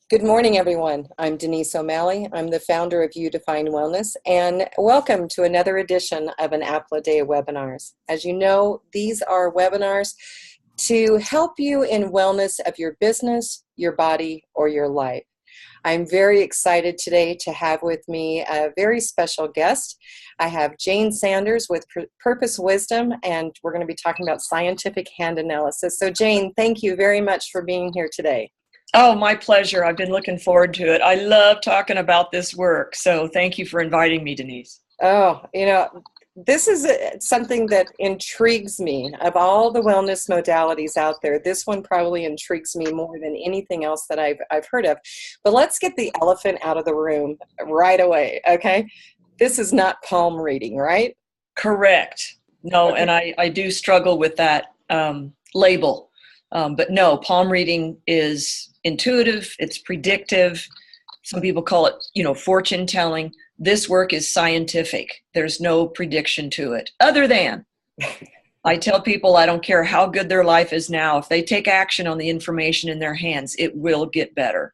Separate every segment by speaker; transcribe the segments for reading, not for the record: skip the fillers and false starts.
Speaker 1: Good morning, everyone. I'm Denise O'Malley. I'm the founder of You Define Wellness, and welcome to another edition of an Apple a Day webinars. As you know, these are webinars to help you in wellness of your business, your body, or your life. I'm very excited today to have with me a very special guest. I have Jayne Sanders with Purpose Wisdom, and we're going to be talking about scientific hand analysis. So Jayne, thank you very much for being here today.
Speaker 2: Oh, my pleasure. I've been looking forward to it. I love talking about this work. So thank you for inviting me, Denise.
Speaker 1: Oh, this is something that intrigues me. Of all the wellness modalities out there, this one probably intrigues me more than anything else that I've heard of. But let's get the elephant out of the room right away, okay? This is not palm reading, right?
Speaker 2: Correct. No,
Speaker 1: Okay.
Speaker 2: and I do struggle with that label. But no, palm reading is intuitive. It's predictive. Some people call it, fortune telling. This work is scientific. There's no prediction to it. Other than, I tell people I don't care how good their life is now. If they take action on the information in their hands, it will get better.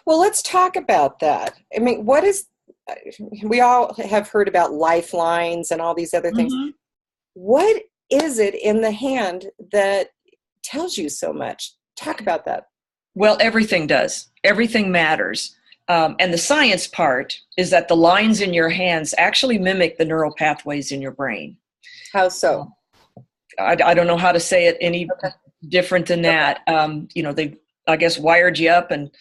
Speaker 1: Well, let's talk about that. I mean, we all have heard about lifelines and all these other things.
Speaker 2: Mm-hmm.
Speaker 1: What is it in the hand that tells you so much? Talk about that.
Speaker 2: Well, everything does. Everything matters. And the science part is that the lines in your hands actually mimic the neural pathways in your brain.
Speaker 1: How so?
Speaker 2: I don't know how to say it any different than that. They, I guess, wired you up and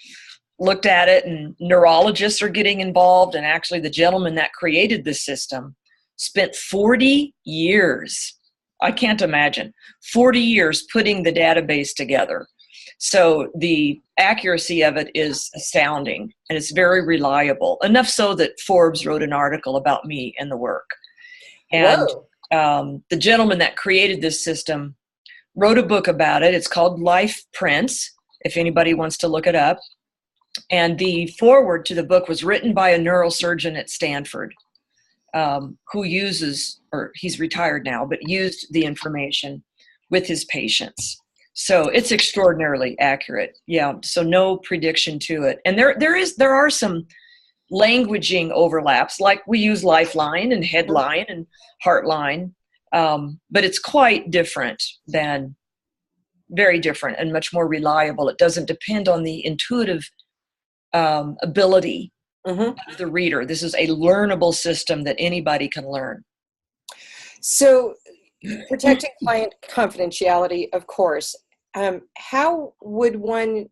Speaker 2: looked at it, and neurologists are getting involved. And actually, the gentleman that created this system spent 40 years. I can't imagine 40 years putting the database together. So the accuracy of it is astounding, and it's very reliable, enough so that Forbes wrote an article about me and the work. And the gentleman that created this system wrote a book about it. It's called Life Prints, if anybody wants to look it up. And the foreword to the book was written by a neurosurgeon at Stanford, who uses, or he's retired now, but used the information with his patients. So it's extraordinarily accurate. Yeah. So no prediction to it. And there are some languaging overlaps, like we use Lifeline and Headline and Heartline, but it's quite different very different and much more reliable. It doesn't depend on the intuitive ability of the reader. This is a learnable system that anybody can learn.
Speaker 1: So protecting client confidentiality, of course. How would one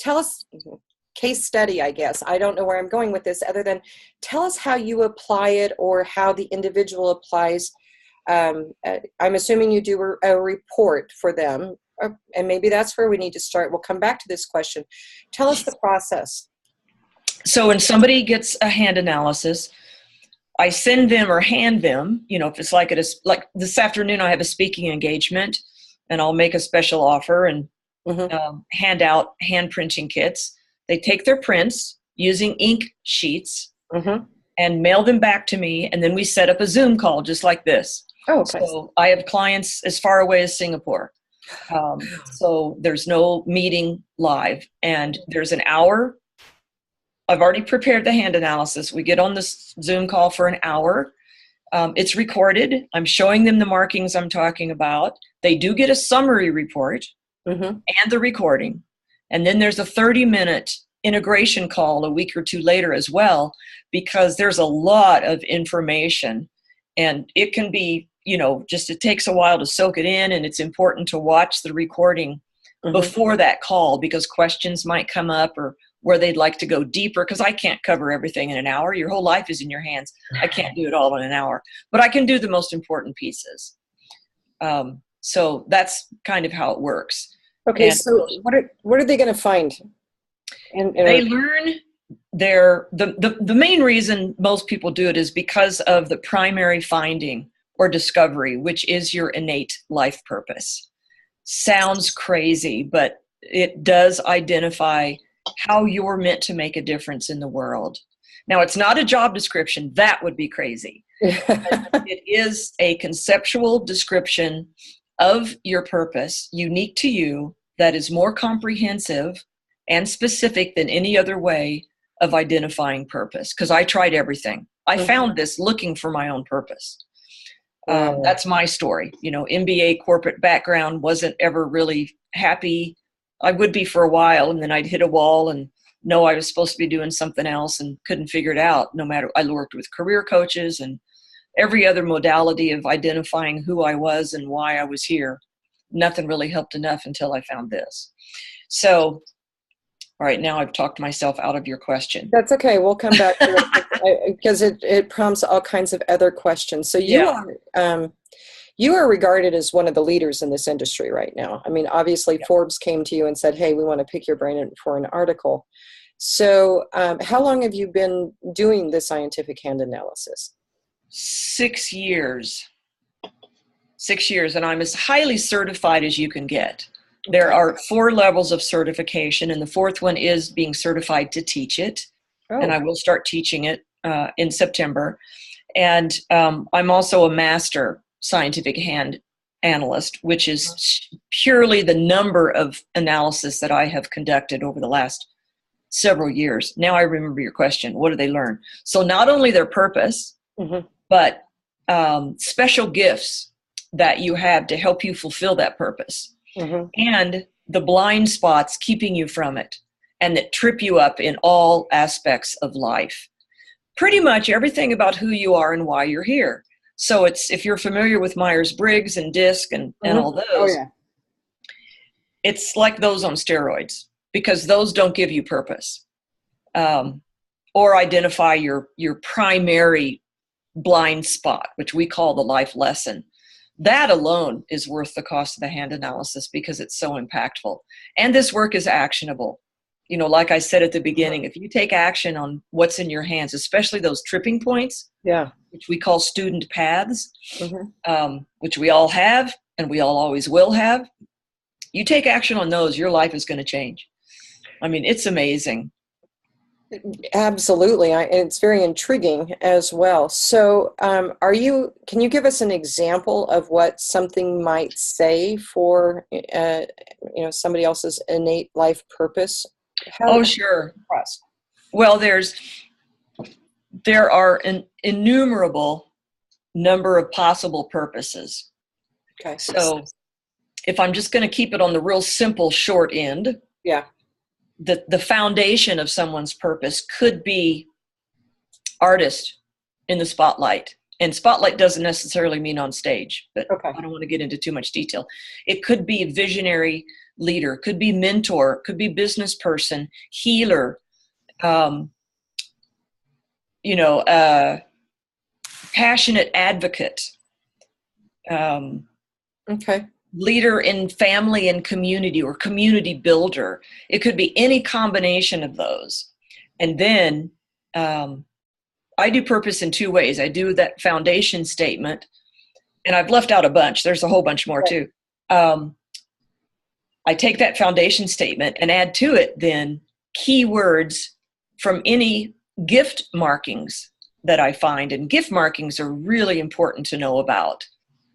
Speaker 1: tell us, case study, I guess. I don't know where I'm going with this other than tell us how you apply it or how the individual applies. I'm assuming you do a report for them, and maybe that's where we need to start. We'll come back to this question. Tell us the process.
Speaker 2: So when somebody gets a hand analysis, I send them or hand them, if it's like this afternoon, I have a speaking engagement, and I'll make a special offer and hand out hand printing kits. They take their prints using ink sheets and mail them back to me. And then we set up a Zoom call just like this.
Speaker 1: Oh, okay.
Speaker 2: So I have clients as far away as Singapore. So there's no meeting live, and there's an hour. I've already prepared the hand analysis. We get on this Zoom call for an hour. It's recorded. I'm showing them the markings I'm talking about. They do get a summary report and the recording. And then there's a 30-minute integration call a week or two later as well, because there's a lot of information, and it can be, it takes a while to soak it in, and it's important to watch the recording before that call, because questions might come up or where they'd like to go deeper, because I can't cover everything in an hour. Your whole life is in your hands. I can't do it all in an hour, but I can do the most important pieces. So that's kind of how it works.
Speaker 1: Okay, and so what are they going to find?
Speaker 2: They learn the main reason most people do it is because of the primary finding or discovery, which is your innate life purpose. Sounds crazy, but it does identify how you're meant to make a difference in the world. Now, it's not a job description. That would be crazy. It is a conceptual description of your purpose, unique to you, that is more comprehensive and specific than any other way of identifying purpose, because I tried everything. I found this looking for my own purpose. That's my story. MBA corporate background, wasn't ever really happy. I would be for a while, and then I'd hit a wall and know I was supposed to be doing something else and couldn't figure it out. No matter, I worked with career coaches and every other modality of identifying who I was and why I was here. Nothing really helped enough until I found this. So, all right, now I've talked myself out of your question.
Speaker 1: That's okay. We'll come back to it because it prompts all kinds of other questions. So you are regarded as one of the leaders in this industry right now. I mean, obviously Forbes came to you and said, hey, we want to pick your brain for an article. So how long have you been doing the scientific hand analysis?
Speaker 2: 6 years. 6 years, and I'm as highly certified as you can get. There are 4 levels of certification, and the 4th one is being certified to teach it. And I will start teaching it in September. And I'm also a master scientific hand analyst, which is purely the number of analysis that I have conducted over the last several years. Now I remember your question. What do they learn? So not only their purpose, but special gifts that you have to help you fulfill that purpose. And the blind spots keeping you from it and that trip you up in all aspects of life. Pretty much everything about who you are and why you're here. So if you're familiar with Myers-Briggs and DISC and all those, it's like those on steroids, because those don't give you purpose or identify your primary blind spot, which we call the life lesson. That alone is worth the cost of the hand analysis because it's so impactful. And this work is actionable. Like I said at the beginning, if you take action on what's in your hands, especially those tripping points, which we call student paths, which we all have and we all always will have, you take action on those, your life is going to change. I mean, it's amazing.
Speaker 1: Absolutely. It's very intriguing as well. So can you give us an example of what something might say for, somebody else's innate life purpose?
Speaker 2: Sure. Well, there are an innumerable number of possible purposes.
Speaker 1: Okay.
Speaker 2: So if I'm just going to keep it on the real simple short end, the foundation of someone's purpose could be artist in the spotlight. And spotlight doesn't necessarily mean on stage, but I don't want to get into too much detail. It could be a visionary leader, could be mentor, could be business person, healer, passionate advocate, leader in family and community, or community builder. It could be any combination of those. And then I do purpose in 2 ways. I do that foundation statement, and I've left out a bunch. There's a whole bunch more too. I take that foundation statement and add to it then keywords from any gift markings that I find. And gift markings are really important to know about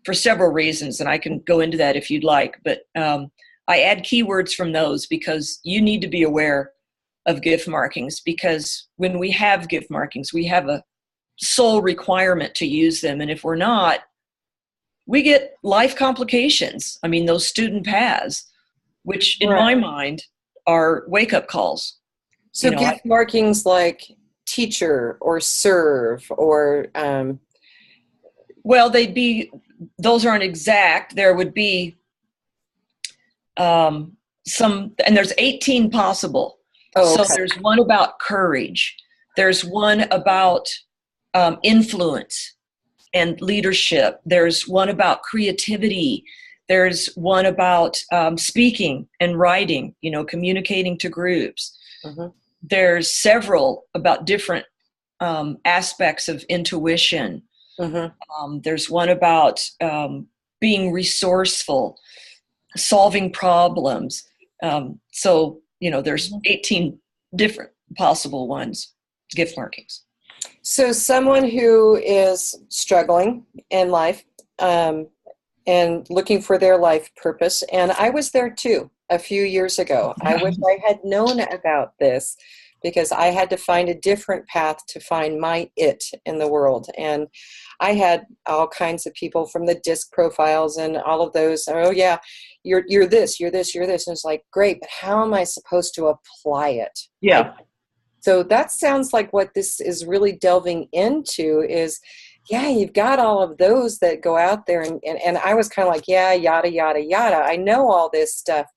Speaker 2: for several reasons, and I can go into that if you'd like. But I add keywords from those because you need to be aware of gift markings, because when we have gift markings, we have a sole requirement to use them. And if we're not, we get life complications. I mean, those student paths, which in my mind are wake-up calls.
Speaker 1: So gift markings like teacher or serve or...
Speaker 2: Well, those aren't exact. There would be some, and there's 18 possible. So there's one about courage. There's one about influence and leadership. There's one about creativity. There's one about speaking and writing, communicating to groups. There's several about different aspects of intuition. There's one about being resourceful, solving problems. So, there's 18 different possible ones, gift markings.
Speaker 1: So someone who is struggling in life and looking for their life purpose, and I was there too. a few years ago. I wish I had known about this, because I had to find a different path to find my it in the world. And I had all kinds of people from the disc profiles and all of those. Oh yeah, you're this, you're this, you're this. And it's like, great, but how am I supposed to apply it?
Speaker 2: Yeah.
Speaker 1: So that sounds like what this is really delving into is, yeah, you've got all of those that go out there. And I was kind of like, yeah, yada, yada, yada. I know all this stuff,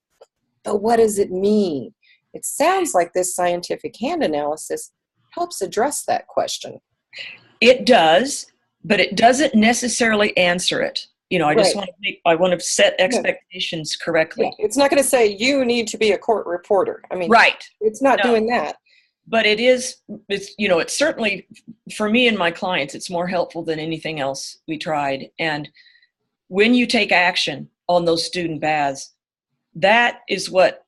Speaker 1: but what does it mean? It sounds like this scientific hand analysis helps address that question.
Speaker 2: It does, but it doesn't necessarily answer it. I just want to I want to set expectations correctly.
Speaker 1: Yeah. It's not going to say you need to be a court reporter. I mean,
Speaker 2: right.
Speaker 1: It's not doing that.
Speaker 2: But it's certainly, for me and my clients, it's more helpful than anything else we tried. And when you take action on those student baths, that is what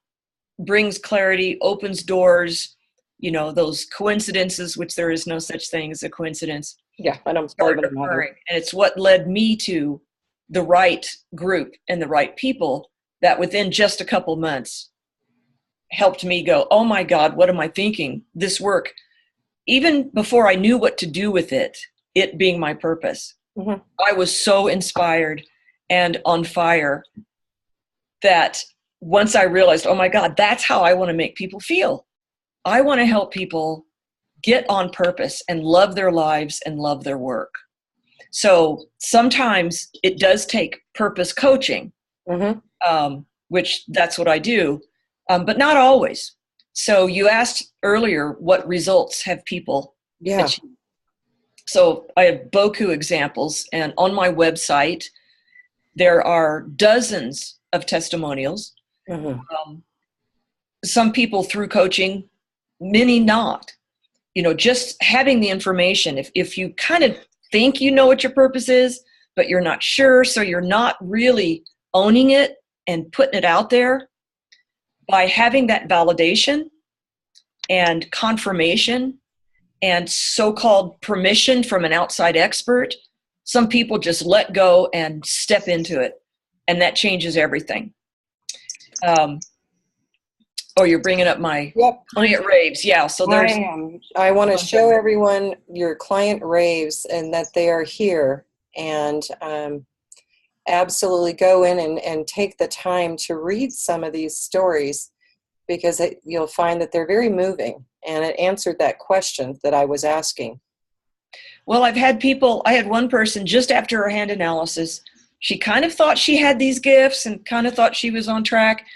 Speaker 2: brings clarity, opens doors, those coincidences, which there is no such thing as a coincidence.
Speaker 1: Yeah, I don't
Speaker 2: start occurring. And it's what led me to the right group and the right people that within just a couple months helped me go, oh my God, what am I thinking? This work, even before I knew what to do with it being my purpose, I was so inspired and on fire that once I realized, oh my God, that's how I want to make people feel. I want to help people get on purpose and love their lives and love their work. So sometimes it does take purpose coaching, which that's what I do. But not always. So you asked earlier, what results have people achieved? So I have beaucoup examples, and on my website, there are dozens of testimonials. Some people through coaching, many not. Just having the information, if you kind of think you know what your purpose is, but you're not sure, so you're not really owning it and putting it out there, by having that validation and confirmation and so-called permission from an outside expert, some people just let go and step into it, and that changes everything. You're bringing up my client raves. Yeah, so there's...
Speaker 1: I want to show everyone your client raves and that they are here, and absolutely go in and take the time to read some of these stories, because you'll find that they're very moving, and it answered that question that I was asking.
Speaker 2: Well, I had one person just after her hand analysis, she kind of thought she had these gifts and kind of thought she was on track.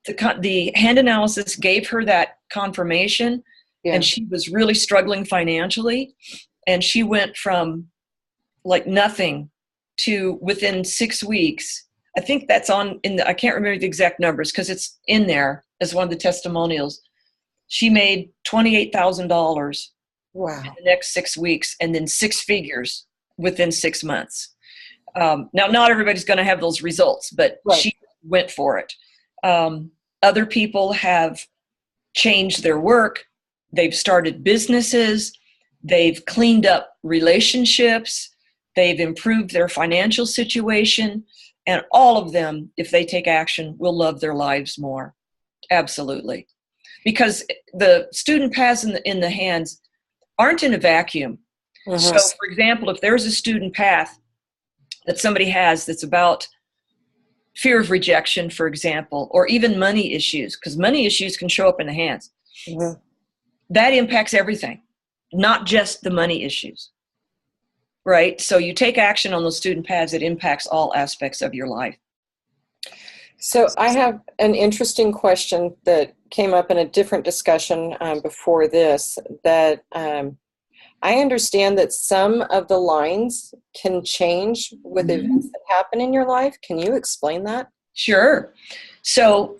Speaker 2: The hand analysis gave her that confirmation, and she was really struggling financially, and she went from like nothing to within 6 weeks. I think that's I can't remember the exact numbers because it's in there as one of the testimonials. She made $28,000 in the next 6 weeks, and then 6 figures within 6 months. Now, not everybody's going to have those results, but she went for it. Other people have changed their work. They've started businesses. They've cleaned up relationships. They've improved their financial situation. And all of them, if they take action, will love their lives more. Absolutely. Because the student paths in the hands aren't in a vacuum. So, for example, if there's a student path that somebody has that's about fear of rejection, for example, or even money issues, because money issues can show up in the hands, that impacts everything, not just the money issues. Right? So you take action on those student paths, it impacts all aspects of your life.
Speaker 1: So I have an interesting question that came up in a different discussion before this, that I understand that some of the lines can change with events that happen in your life. Can you explain that?
Speaker 2: Sure. So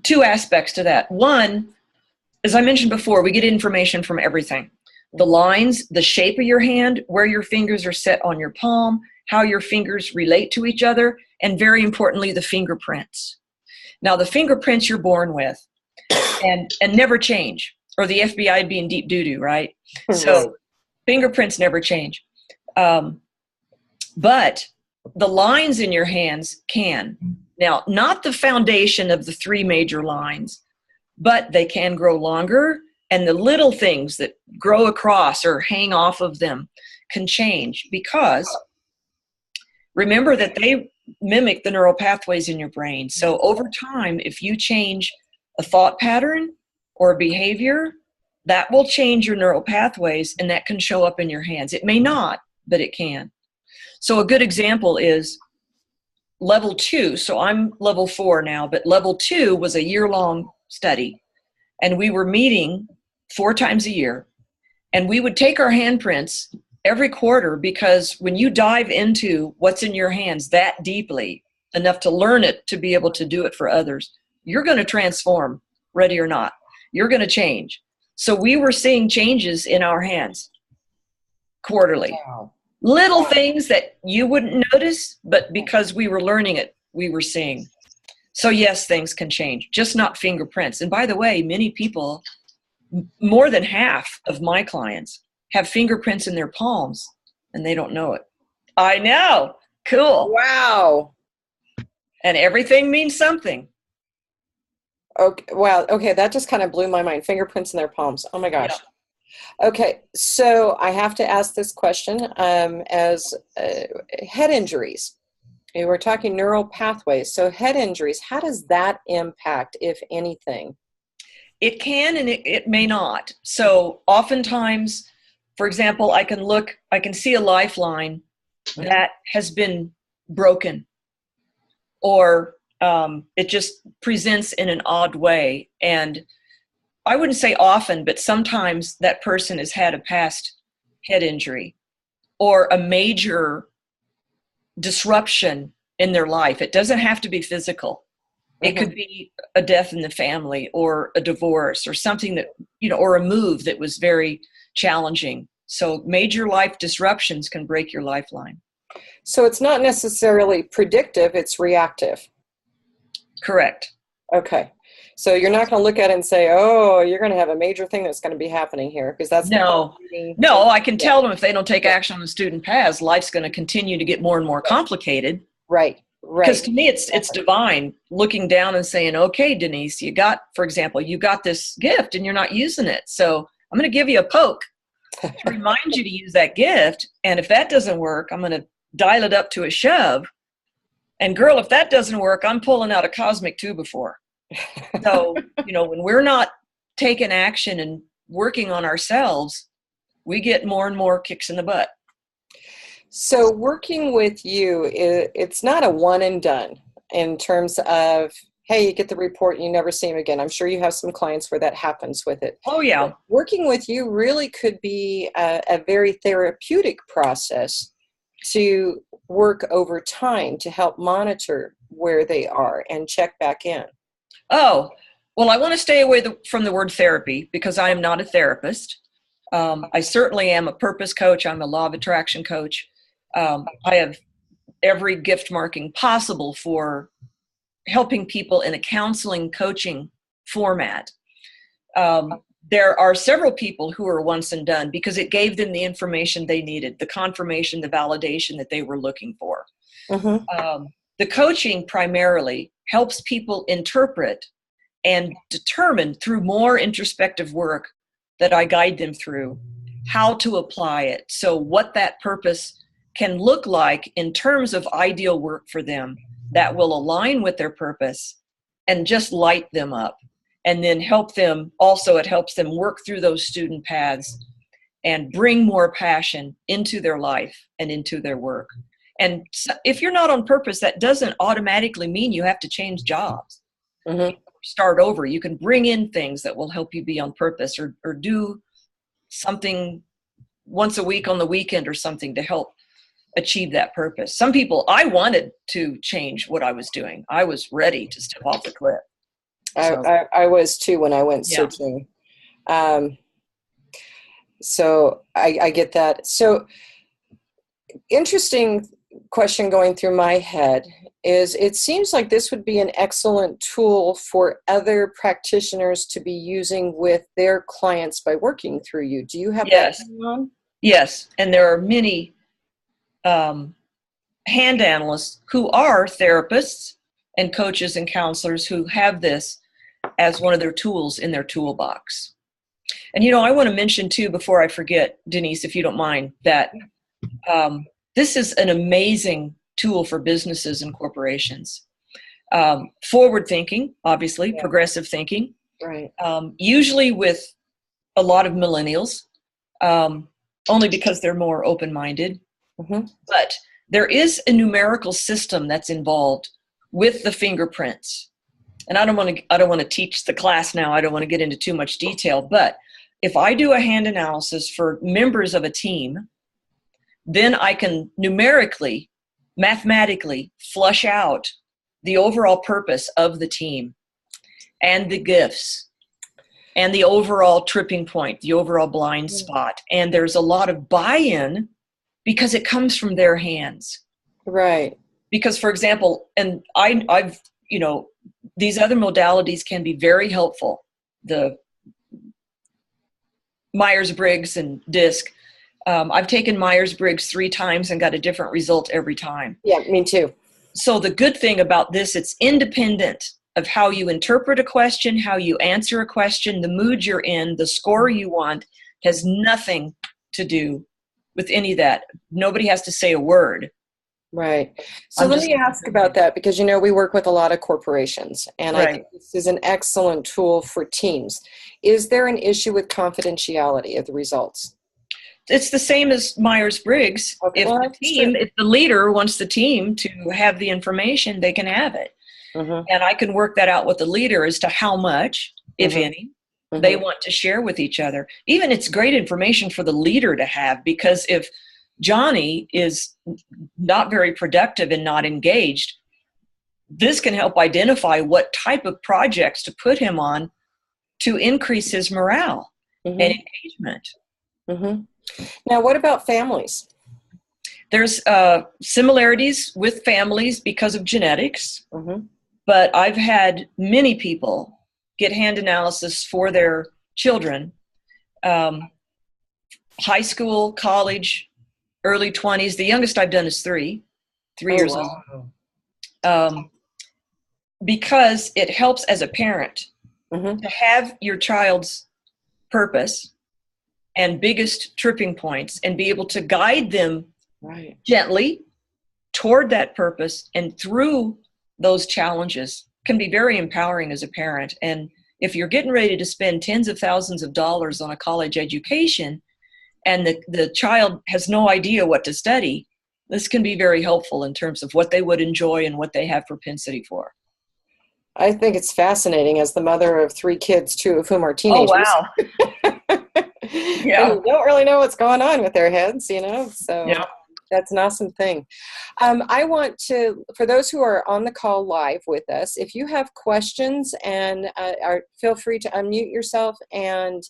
Speaker 2: 2 aspects to that. One, as I mentioned before, we get information from everything. The lines, the shape of your hand, where your fingers are set on your palm, how your fingers relate to each other, and very importantly, the fingerprints. Now, the fingerprints you're born with and never change, or the FBI being deep doo-doo, right? So fingerprints never change. But the lines in your hands can. Now, not the foundation of the three major lines, but they can grow longer, and the little things that grow across or hang off of them can change, because remember that they mimic the neural pathways in your brain. So over time, if you change a thought pattern or a behavior, that will change your neural pathways, and that can show up in your hands. It may not, but it can. So a good example is level 2. So I'm level 4 now, but level 2 was a year-long study, and we were meeting 4 times a year, and we would take our handprints every quarter, because when you dive into what's in your hands that deeply, enough to learn it, to be able to do it for others, you're going to transform, ready or not. You're going to change. So we were seeing changes in our hands quarterly.
Speaker 1: Wow.
Speaker 2: Little things that you wouldn't notice, but because we were learning it, we were seeing. So yes, things can change, just not fingerprints. And by the way, many people, more than half of my clients, have fingerprints in their palms, and they don't know it. I know. Cool.
Speaker 1: Wow.
Speaker 2: And everything means something.
Speaker 1: Okay. Wow. Okay. That just kind of blew my mind. Fingerprints in their palms. Oh my gosh. Yeah. Okay. So I have to ask this question, as head injuries. We were talking neural pathways. So head injuries, how does that impact, if anything?
Speaker 2: It can, and it may not. So oftentimes, for example, I can see a lifeline that has been broken, or it just presents in an odd way. And I wouldn't say often, but sometimes that person has had a past head injury or a major disruption in their life. It doesn't have to be physical. It could be a death in the family, or a divorce, or something that, or a move that was very challenging. So major life disruptions can break your lifeline.
Speaker 1: So it's not necessarily predictive, it's reactive.
Speaker 2: Correct.
Speaker 1: Okay. So you're not going to look at it and say, oh, you're going to have a major thing that's going to be happening here, because that's
Speaker 2: no. I can tell them if they don't take action on the student paths, life's going to continue to get more and more complicated.
Speaker 1: Right.
Speaker 2: Because to me, it's divine, looking down and saying, okay, Denise, you got this gift and you're not using it. So I'm going to give you a poke to remind you to use that gift. And if that doesn't work, I'm going to dial it up to a shove. And girl, if that doesn't work, I'm pulling out a cosmic 2x4. So, when we're not taking action and working on ourselves, we get more and more kicks in the butt.
Speaker 1: So working with you, it's not a one and done in terms of, hey, you get the report and you never see him again. I'm sure you have some clients where that happens with it.
Speaker 2: Oh, yeah.
Speaker 1: But working with you really could be a very therapeutic process to work over time to help monitor where they are and check back in.
Speaker 2: Oh, well, I want to stay away from the word therapy, because I am not a therapist. I certainly am a purpose coach. I'm a law of attraction coach. I have every gift marking possible for helping people in a counseling coaching format. There are several people who are once and done, because it gave them the information they needed, the confirmation, the validation that they were looking for. The coaching primarily helps people interpret and determine, through more introspective work that I guide them through, how to apply it. So what that purpose can look like in terms of ideal work for them that will align with their purpose and just light them up. And then help them, also it helps them work through those student paths and bring more passion into their life and into their work. And if you're not on purpose, that doesn't automatically mean you have to change jobs. Start over. You can bring in things that will help you be on purpose, or do something once a week on the weekend or something to help achieve that purpose. Some people, I wanted to change what I was doing. I was ready to step off the cliff. So,
Speaker 1: I was too when I went searching. So I get that. So interesting question going through my head is, it seems like this would be an excellent tool for other practitioners to be using with their clients by working through you. Do you have that going on?
Speaker 2: Yes. And there are many hand analysts who are therapists and coaches and counselors who have this as one of their tools in their toolbox. And, I want to mention too, before I forget, Denise, if you don't mind, that this is an amazing tool for businesses and corporations. Forward thinking, obviously,
Speaker 1: Yeah.
Speaker 2: progressive thinking,
Speaker 1: Right.
Speaker 2: Usually with a lot of millennials, only because they're more open-minded.
Speaker 1: Mm-hmm.
Speaker 2: But there is a numerical system that's involved with the fingerprints. And I don't want to teach the class now. I don't want to get into too much detail. But if I do a hand analysis for members of a team, then I can numerically, mathematically flush out the overall purpose of the team and the gifts and the overall tripping point, the overall blind spot. And there's a lot of buy-in because it comes from their hands.
Speaker 1: Right.
Speaker 2: Because, for example, and I've, these other modalities can be very helpful. The Myers-Briggs and DISC. I've taken Myers-Briggs 3 times and got a different result every time.
Speaker 1: Yeah, me too.
Speaker 2: So the good thing about this, it's independent of how you interpret a question, how you answer a question, the mood you're in, the score you want, has nothing to do with any of that. Nobody has to say a word.
Speaker 1: Right. So let me ask about that, because, we work with a lot of corporations, and
Speaker 2: Right.
Speaker 1: I think this is an excellent tool for teams. Is there an issue with confidentiality of the results?
Speaker 2: It's the same as Myers-Briggs.
Speaker 1: Okay.
Speaker 2: If the leader wants the team to have the information, they can have it.
Speaker 1: Mm-hmm.
Speaker 2: And I can work that out with the leader as to how much, if any, they want to share with each other. Even it's great information for the leader to have, because if Johnny is not very productive and not engaged, this can help identify what type of projects to put him on to increase his morale and engagement.
Speaker 1: Mm-hmm. Now, what about families?
Speaker 2: There's similarities with families because of genetics, but I've had many people get hand analysis for their children, high school, college, early 20s. The youngest I've done is 3 years old. Because it helps as a parent to have your child's purpose and biggest tripping points and be able to guide them gently toward that purpose and through those challenges can be very empowering as a parent. And if you're getting ready to spend tens of thousands of dollars on a college education and the child has no idea what to study, this can be very helpful in terms of what they would enjoy and what they have propensity for.
Speaker 1: I think it's fascinating, as the mother of 3 kids, 2 of whom are teenagers.
Speaker 2: Oh, wow.
Speaker 1: Yeah. And don't really know what's going on with their heads, so
Speaker 2: yeah.
Speaker 1: That's an awesome thing. I want to, for those who are on the call live with us, if you have questions, and feel free to unmute yourself and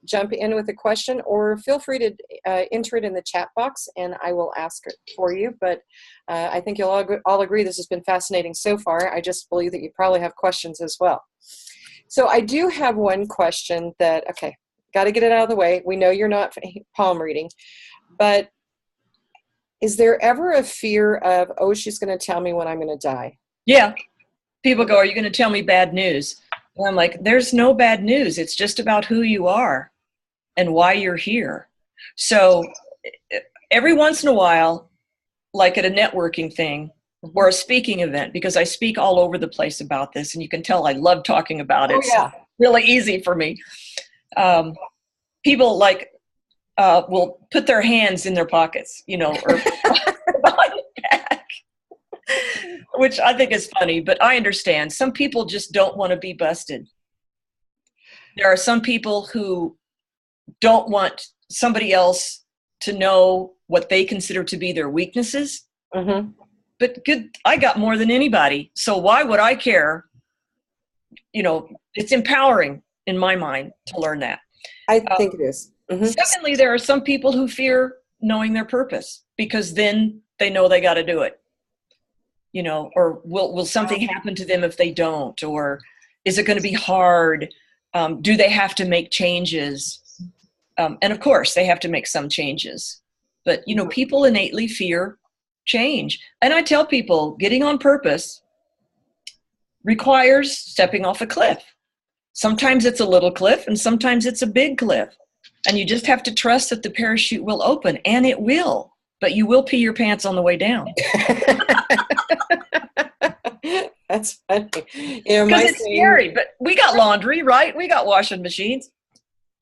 Speaker 1: jump in with a question, or feel free to enter it in the chat box and I will ask it for you. But I think you'll all agree this has been fascinating so far. I just believe that you probably have questions as well. So I do have one question that, okay, got to get it out of the way. We know you're not palm reading, but is there ever a fear of, oh, she's going to tell me when I'm going to die?
Speaker 2: Yeah. People go, are you going to tell me bad news? And I'm like, there's no bad news. It's just about who you are and why you're here. So every once in a while, like at a networking thing or a speaking event, because I speak all over the place about this, and you can tell I love talking about it.
Speaker 1: Oh, yeah.
Speaker 2: So it's really easy for me. People will put their hands in their pockets, or behind your back, which I think is funny, but I understand. Some people just don't want to be busted. There are some people who don't want somebody else to know what they consider to be their weaknesses. But I got more than anybody, so why would I care? It's empowering in my mind to learn that.
Speaker 1: I think it is.
Speaker 2: Secondly, there are some people who fear knowing their purpose, because then they know they got to do it. Or will something happen to them if they don't? Or is it going to be hard? Do they have to make changes? And of course, they have to make some changes. But, people innately fear change. And I tell people, getting on purpose requires stepping off a cliff. Sometimes it's a little cliff and sometimes it's a big cliff. And you just have to trust that the parachute will open, and it will, but you will pee your pants on the way down.
Speaker 1: That's funny.
Speaker 2: Because it's scary, but we got laundry, right? We got washing machines.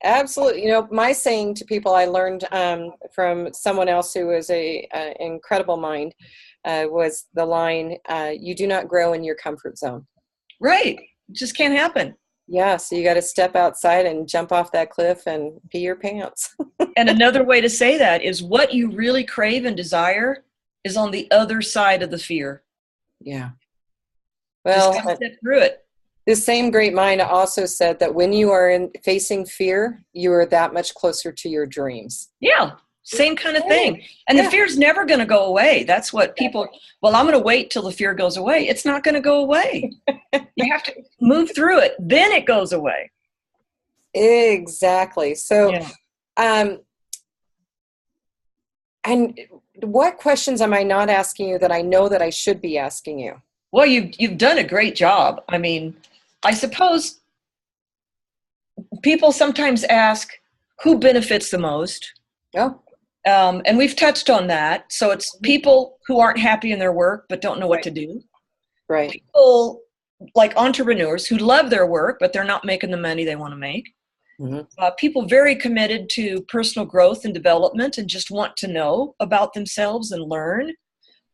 Speaker 1: Absolutely. My saying to people I learned from someone else who is an incredible mind was the line, you do not grow in your comfort zone.
Speaker 2: Right. It just can't happen.
Speaker 1: Yeah. So you got to step outside and jump off that cliff and pee your pants.
Speaker 2: And another way to say that is what you really crave and desire is on the other side of the fear.
Speaker 1: Yeah. Well,
Speaker 2: just step through it.
Speaker 1: This same great mind also said that when you are facing fear, you are that much closer to your dreams.
Speaker 2: Yeah. Same kind of thing. And the fear's never going to go away. That's what people, well, I'm going to wait till the fear goes away. It's not going to go away. You have to move through it. Then it goes away.
Speaker 1: Exactly. So, and what questions am I not asking you that I know that I should be asking you?
Speaker 2: Well, you've done a great job. I mean, I suppose people sometimes ask who benefits the most.
Speaker 1: Oh.
Speaker 2: And we've touched on that. So it's people who aren't happy in their work but don't know what to do.
Speaker 1: Right.
Speaker 2: People like entrepreneurs who love their work but they're not making the money they want to make. Mm-hmm. People very committed to personal growth and development and just want to know about themselves and learn,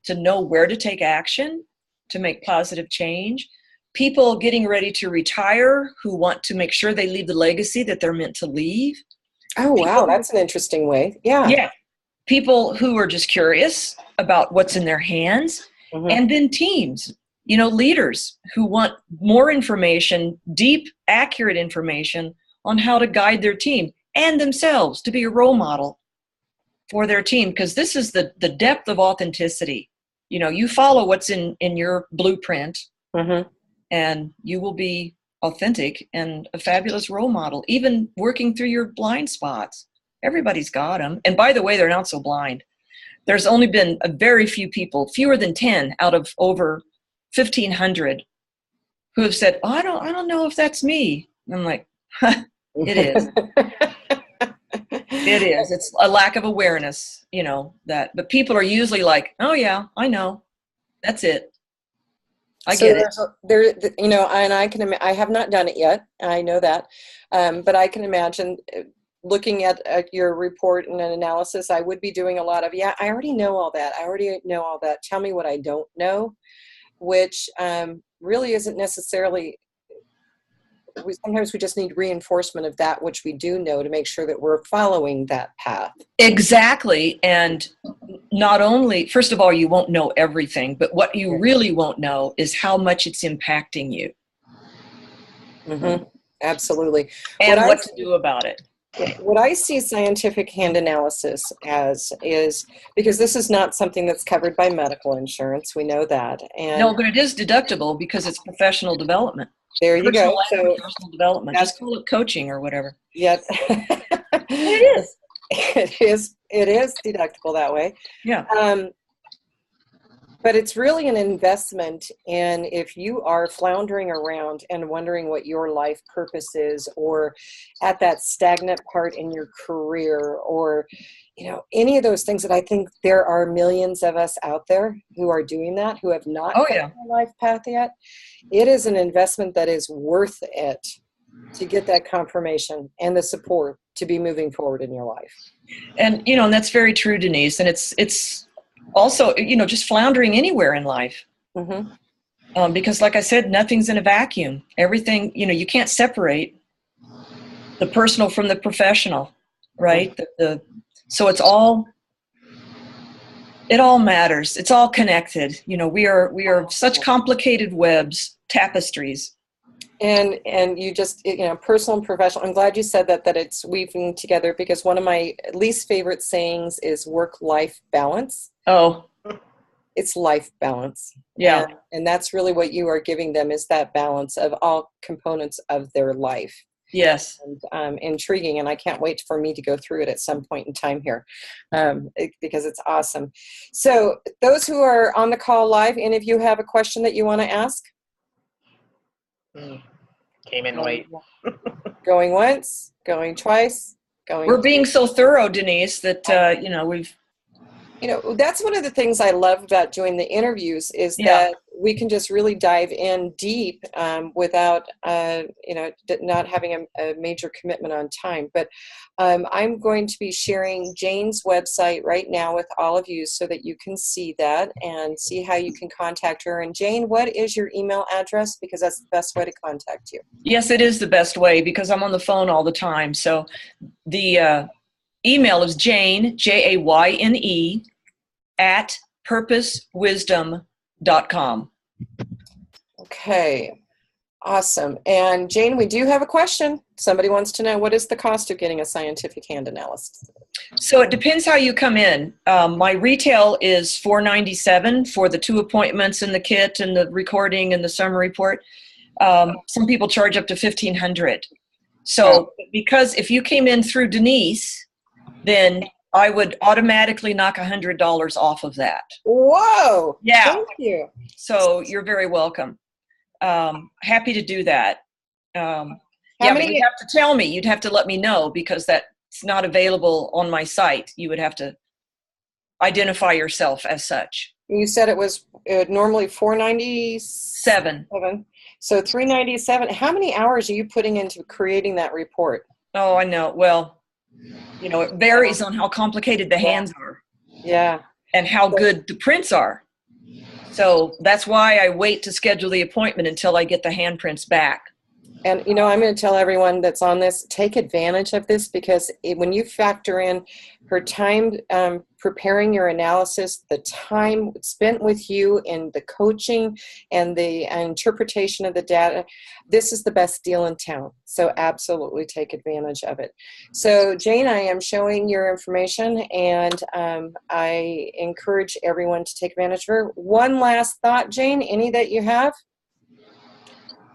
Speaker 2: to know where to take action, to make positive change. People getting ready to retire who want to make sure they leave the legacy that they're meant to leave.
Speaker 1: Oh, wow. That's an interesting way. Yeah.
Speaker 2: Yeah. People who are just curious about what's in their hands. Mm-hmm. And then teams, leaders who want more information, deep, accurate information on how to guide their team and themselves to be a role model for their team. Because this is the depth of authenticity. You follow what's in your blueprint, mm-hmm. and you will be authentic and a fabulous role model, even working through your blind spots. Everybody's got them. And by the way, they're not so blind. There's only been a very few people, fewer than 10 out of over 1,500, who have said, I don't know if that's me. And I'm like, it is. It is. It's a lack of awareness, but people are usually like, oh yeah, I know. That's it. I get it.
Speaker 1: And I have not done it yet. I know that. But I can imagine looking at your report and an analysis, I would be doing a lot of, I already know all that. Tell me what I don't know, which really isn't necessarily, sometimes we just need reinforcement of that which we do know to make sure that we're following that path.
Speaker 2: Exactly. And not only, first of all, you won't know everything, but what you really won't know is how much it's impacting you.
Speaker 1: Mm-hmm. Absolutely.
Speaker 2: And what to do about it.
Speaker 1: What I see scientific hand analysis as is, because this is not something that's covered by medical insurance, we know that. And
Speaker 2: no, but it is deductible because it's professional development.
Speaker 1: There you go.
Speaker 2: So personal development. Just call it coaching or whatever.
Speaker 1: Yep.
Speaker 2: It is.
Speaker 1: It is deductible that way.
Speaker 2: Yeah.
Speaker 1: But it's really an investment in, if you are floundering around and wondering what your life purpose is, or at that stagnant part in your career, or any of those things that I think there are millions of us out there who are doing that, who have not found their life path yet. It is an investment that is worth it to get that confirmation and the support to be moving forward in your life.
Speaker 2: And, and that's very true, Denise. And it's also, just floundering anywhere in life. Mm-hmm. Because like I said, nothing's in a vacuum. Everything, you can't separate the personal from the professional, right? Mm-hmm. So it all matters. It's all connected. We are such complicated webs, tapestries.
Speaker 1: And you just, personal and professional. I'm glad you said that it's weaving together, because one of my least favorite sayings is work-life balance.
Speaker 2: Oh.
Speaker 1: It's life balance.
Speaker 2: Yeah.
Speaker 1: And that's really what you are giving them, is that balance of all components of their life.
Speaker 2: Yes.
Speaker 1: And intriguing. And I can't wait for me to go through it at some point in time here, because it's awesome. So those who are on the call live, and if you have a question that you want to ask.
Speaker 3: Came in late.
Speaker 1: Going once, going twice, going.
Speaker 2: We're being so thorough, Denise, that we've.
Speaker 1: That's one of the things I love about doing the interviews is that we can just really dive in deep without, not having a major commitment on time. But I'm going to be sharing Jayne's website right now with all of you so that you can see that and see how you can contact her. And Jayne, what is your email address? Because that's the best way to contact you.
Speaker 2: Yes, it is the best way because I'm on the phone all the time. So the email is Jayne, Jayne, at purposewisdom.com.
Speaker 1: Okay, awesome. And Jayne, we do have a question. Somebody wants to know, what is the cost of getting a scientific hand analysis?
Speaker 2: So it depends how you come in. My retail is $497 for the 2 appointments and the kit and the recording and the summary report. Some people charge up to $1,500. So because if you came in through Denise, then I would automatically knock $100 off of that.
Speaker 1: Whoa!
Speaker 2: Yeah.
Speaker 1: Thank you.
Speaker 2: So you're very welcome. Happy to do that. But you'd have to tell me. You'd have to let me know because that's not available on my site. You would have to identify yourself as such.
Speaker 1: You said it was normally $497. So $397. How many hours are you putting into creating that report?
Speaker 2: Oh, I know. Well, it varies on how complicated the hands are.
Speaker 1: Yeah.
Speaker 2: And how good the prints are. So that's why I wait to schedule the appointment until I get the handprints back.
Speaker 1: And, I'm going to tell everyone that's on this, take advantage of this because when you factor in her time preparing your analysis, the time spent with you in the coaching and the interpretation of the data, this is the best deal in town. So absolutely take advantage of it. So Jayne, I am showing your information and I encourage everyone to take advantage of her. One last thought, Jayne, any that you have?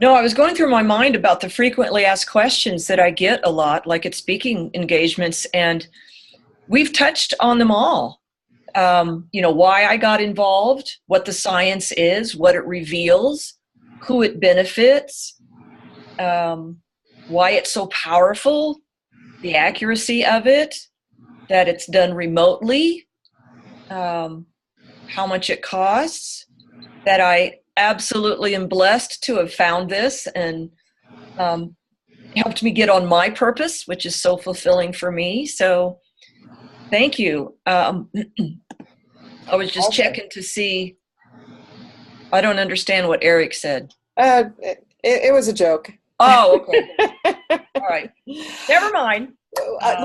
Speaker 2: No, I was going through my mind about the frequently asked questions that I get a lot, like at speaking engagements, and we've touched on them all. Why I got involved, what the science is, what it reveals, who it benefits, why it's so powerful, the accuracy of it, that it's done remotely, how much it costs, that I absolutely am blessed to have found this and helped me get on my purpose, which is so fulfilling for me. So thank you. I was just checking to see. I don't understand what Eric said.
Speaker 1: It was a joke.
Speaker 2: Oh, okay. All right. Never mind.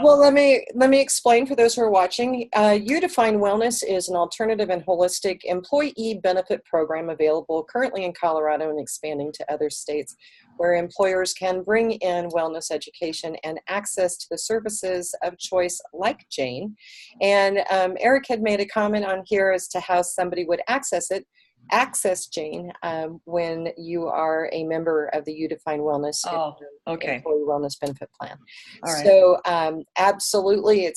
Speaker 1: Well, let me explain for those who are watching. You Define Wellness is an alternative and holistic employee benefit program available currently in Colorado and expanding to other states where employers can bring in wellness education and access to the services of choice like Jayne. And Eric had made a comment on here as to how somebody would access Jayne when you are a member of the You Define Wellness Employee Wellness Benefit Plan.
Speaker 2: All right.
Speaker 1: So absolutely,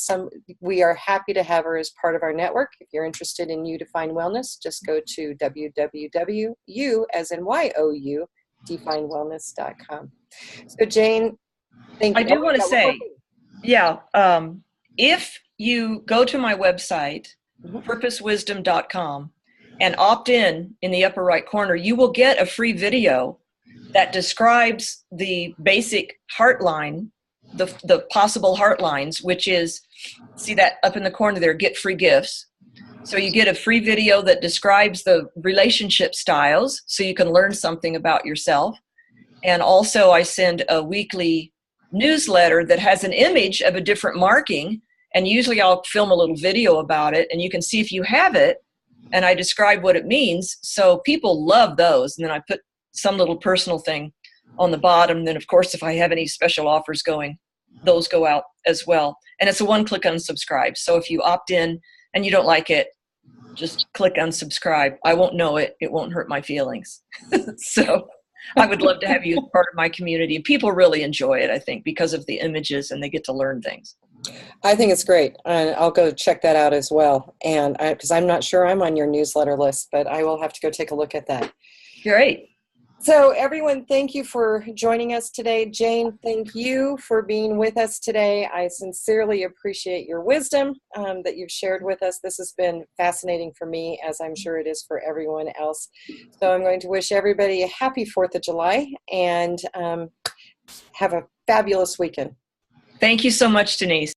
Speaker 1: we are happy to have her as part of our network. If you're interested in You Define Wellness, just go to www.you as in YOU definewellness.com. So Jayne, thank you.
Speaker 2: I do want to say, if you go to my website, purposewisdom.com, and opt in the upper right corner, you will get a free video that describes the basic heartline, the possible heartlines, which is, see that up in the corner there, get free gifts. So you get a free video that describes the relationship styles so you can learn something about yourself. And also I send a weekly newsletter that has an image of a different marking, and usually I'll film a little video about it, and you can see if you have it, and I describe what it means. So people love those. And then I put some little personal thing on the bottom. Then, of course, if I have any special offers going, those go out as well. And it's a one-click unsubscribe. So if you opt in and you don't like it, just click unsubscribe. I won't know it. It won't hurt my feelings. So I would love to have you as part of my community. And people really enjoy it, I think, because of the images, and they get to learn things.
Speaker 1: I think it's great. I'll go check that out as well. And because I'm not sure I'm on your newsletter list, but I will have to go take a look at that.
Speaker 2: Great.
Speaker 1: So everyone, thank you for joining us today. Jayne, thank you for being with us today. I sincerely appreciate your wisdom that you've shared with us. This has been fascinating for me, as I'm sure it is for everyone else. So I'm going to wish everybody a happy 4th of July and have a fabulous weekend.
Speaker 2: Thank you so much, Denise.